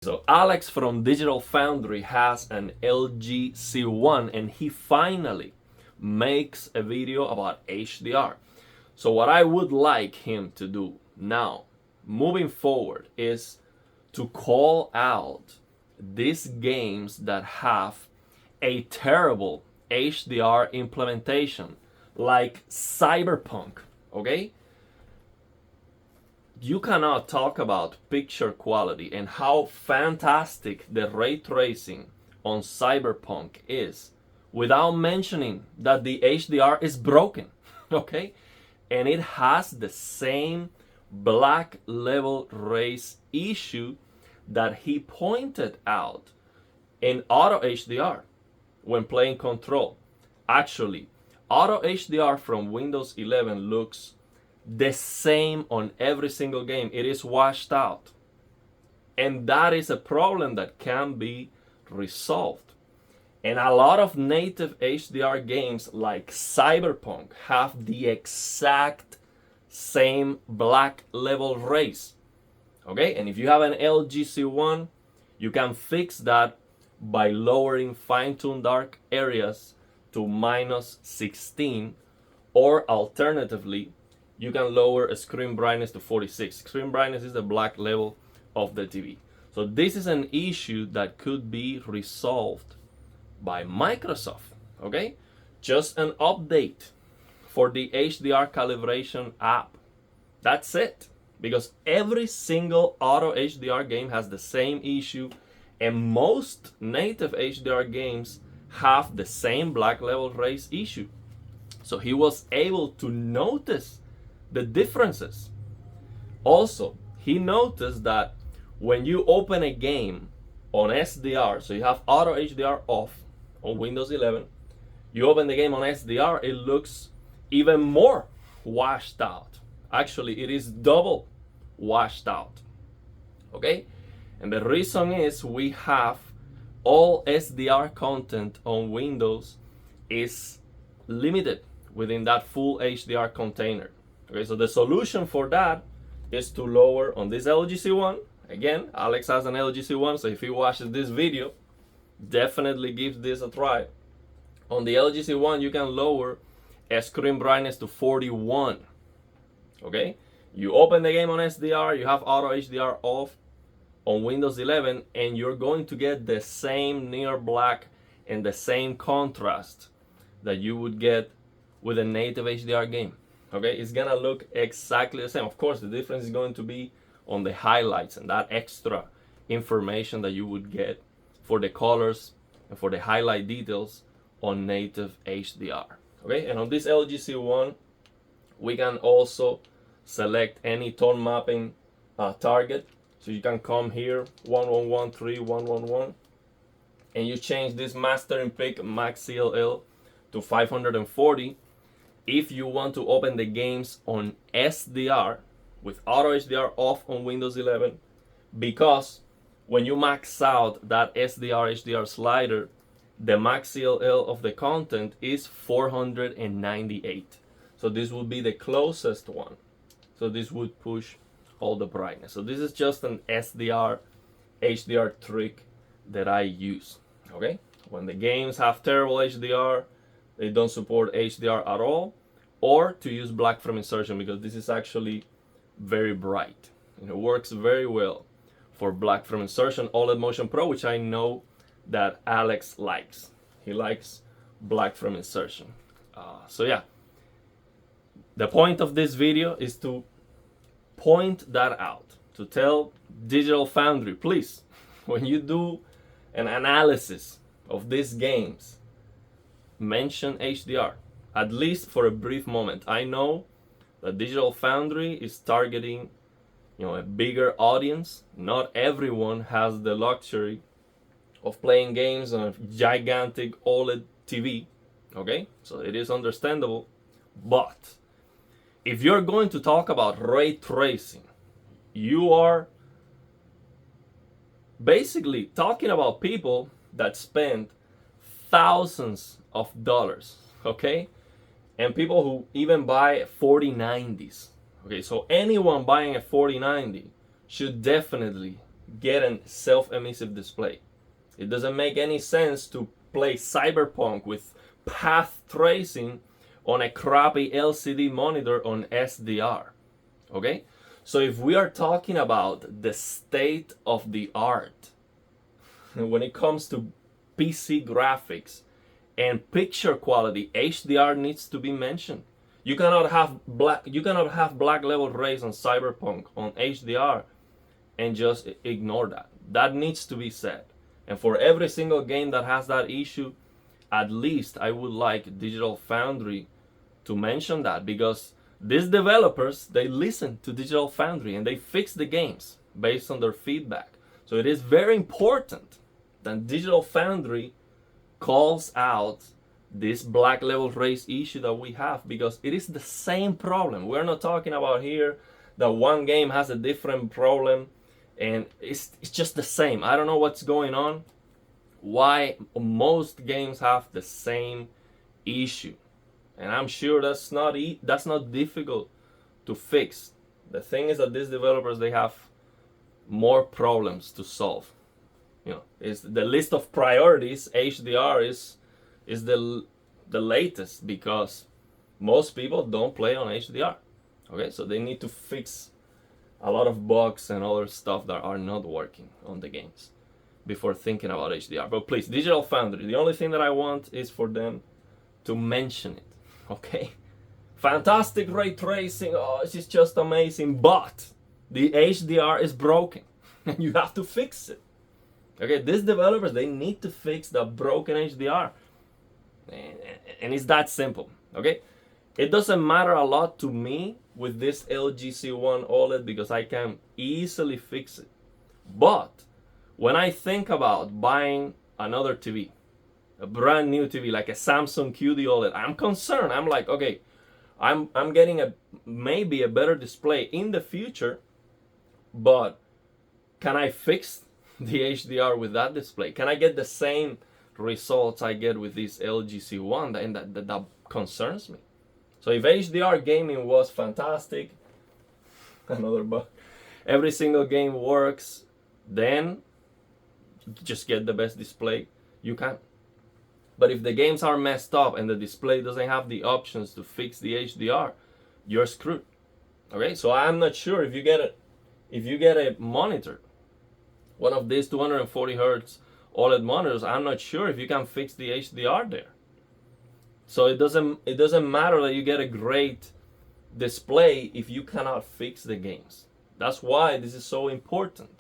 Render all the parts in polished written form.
So Alex from Digital Foundry has an LG C1 and he finally makes a video about HDR. So what I would like him to do now, moving forward, is to call out these games that have a terrible HDR implementation, like Cyberpunk, okay? You cannot talk about picture quality and how fantastic the ray tracing on Cyberpunk is without mentioning that the HDR is broken, okay? And it has the same black level race issue that he pointed out in Auto HDR when playing Control. Actually, Auto HDR from Windows 11 looks the same on every single game. It is washed out. And that is a problem that can be resolved. And a lot of native HDR games like Cyberpunk have the exact same black level race. Okay, and if you have an LG C1, you can fix that by lowering fine-tune dark areas to -16, or alternatively, you can lower a screen brightness to 46. Screen brightness is the black level of the TV. So this is an issue that could be resolved by Microsoft, okay? Just an update for the HDR calibration app. That's it. Because every single Auto HDR game has the same issue, and most native HDR games have the same black level race issue. So he was able to notice the differences. Also, he noticed that when you open a game on SDR, so you have Auto HDR off on Windows 11, you open the game on SDR, it looks even more washed out. Actually, it is double washed out. Okay? And the reason is we have all SDR content on Windows is limited within that full HDR container. Okay, so the solution for that is to lower on this LG C1. Again, Alex has an LG C1, so if he watches this video, definitely give this a try. On the LG C1, you can lower a screen brightness to 41. Okay, you open the game on SDR, you have Auto HDR off on Windows 11, and you're going to get the same near black and the same contrast that you would get with a native HDR game. Okay, it's gonna look exactly the same. Of course, the difference is going to be on the highlights and that extra information that you would get for the colors and for the highlight details on native HDR. Okay, and on this LG C1, we can also select any tone mapping target. So you can come here, 1113, 111, and you change this mastering pick max CLL to 540. If you want to open the games on SDR with Auto HDR off on Windows 11, because when you max out that SDR HDR slider, the max CLL of the content is 498. So this would be the closest one. So this would push all the brightness. So this is just an SDR HDR trick that I use. Okay, when the games have terrible HDR, they don't support HDR at all, or to use black frame insertion, because this is actually very bright and it works very well for black frame insertion. OLED Motion Pro, which I know that Alex likes. He likes black frame insertion. So yeah, the point of this video is to point that out, to tell Digital Foundry, please, when you do an analysis of these games, mention HDR, at least for a brief moment. I know that Digital Foundry is targeting, a bigger audience. Not everyone has the luxury of playing games on a gigantic OLED TV. Okay, so it is understandable. But if you're going to talk about ray tracing, you are basically talking about people that spend thousands of dollars, okay? And people who even buy 4090s. Okay, so anyone buying a 4090 should definitely getting self-emissive display. It doesn't make any sense to play Cyberpunk with path tracing on a crappy LCD monitor on SDR. Okay? So if we are talking about the state of the art when it comes to PC graphics and picture quality, HDR needs to be mentioned. You cannot have black level rays on Cyberpunk on HDR and just ignore that. That needs to be said. And for every single game that has that issue, at least I would like Digital Foundry to mention that, because these developers, they listen to Digital Foundry and they fix the games based on their feedback. So it is very important that Digital Foundry calls out this black level race issue that we have, because it is the same problem. We're not talking about here that one game has a different problem and it's just the same. I don't know what's going on, why most games have the same issue. And I'm sure that's not difficult to fix. The thing is that these developers, they have more problems to solve. You know, it's the list of priorities. HDR is the latest, because most people don't play on HDR. Okay, so they need to fix a lot of bugs and other stuff that are not working on the games before thinking about HDR. But please, Digital Foundry, the only thing that I want is for them to mention it. Okay, fantastic ray tracing, oh, this is just amazing, but the HDR is broken and you have to fix it. Okay, these developers, they need to fix the broken HDR, and it's that simple. Okay, it doesn't matter a lot to me with this LG C1 OLED because I can easily fix it. But when I think about buying another TV, a brand new TV like a Samsung QD OLED, I'm concerned. I'm like, okay, I'm getting maybe a better display in the future, but can I fix the HDR with that display? Can I get the same results I get with this LG C1? And that concerns me. So if HDR gaming was fantastic, another bug, every single game works, then just get the best display you can. But if the games are messed up and the display doesn't have the options to fix the HDR, you're screwed. Okay, so I'm not sure if you get a monitor, one of these 240 hertz OLED monitors, I'm not sure if you can fix the HDR there. So it doesn't matter that you get a great display if you cannot fix the games. That's why this is so important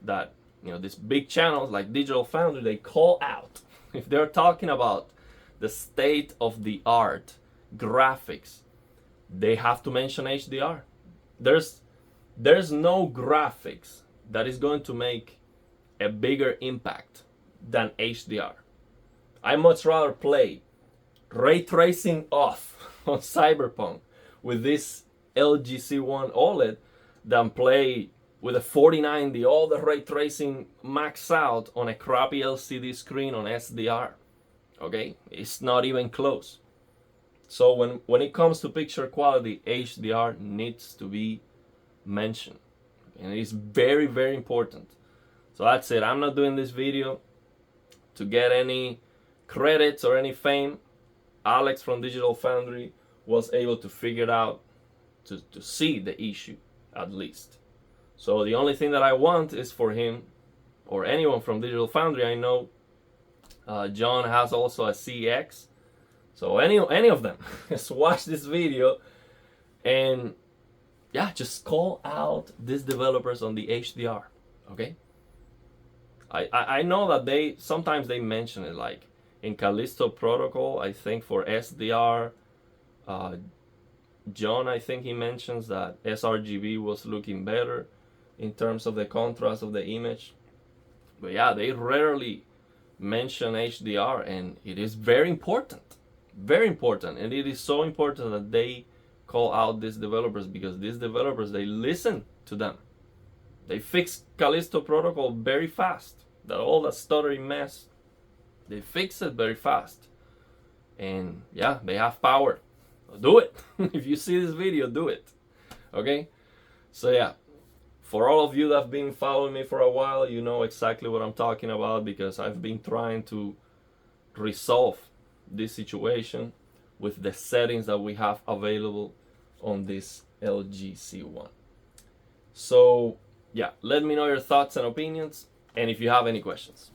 that, you know, these big channels like Digital Foundry, they call out if they're talking about the state of the art graphics, they have to mention HDR. There's no graphics that is going to make a bigger impact than HDR. I much rather play ray tracing off on Cyberpunk with this LG C1 OLED than play with a 4090, all the ray tracing max out on a crappy LCD screen on SDR. Okay, it's not even close. So when it comes to picture quality, HDR needs to be mentioned, and it is very, very important. So that's it. I'm not doing this video to get any credits or any fame. Alex from Digital Foundry was able to figure it out, to see the issue at least. So the only thing that I want is for him or anyone from Digital Foundry. I know John has also a CX. So any of them, just watch this video and yeah, just call out these developers on the HDR. Okay. I know that they sometimes mention it, like in Callisto Protocol, I think for SDR, John, I think he mentions that sRGB was looking better in terms of the contrast of the image. But yeah, they rarely mention HDR, and it is very important. Very important. And it is so important that they call out these developers, because these developers, they listen to them. They fix Callisto Protocol very fast. All that stuttering mess, they fix it very fast. And yeah, they have power. Do it. If you see this video, do it. Okay? So yeah, For all of you that have been following me for a while, you know exactly what I'm talking about, because I've been trying to resolve this situation with the settings that we have available on this LG C1. So yeah, let me know your thoughts and opinions, and if you have any questions.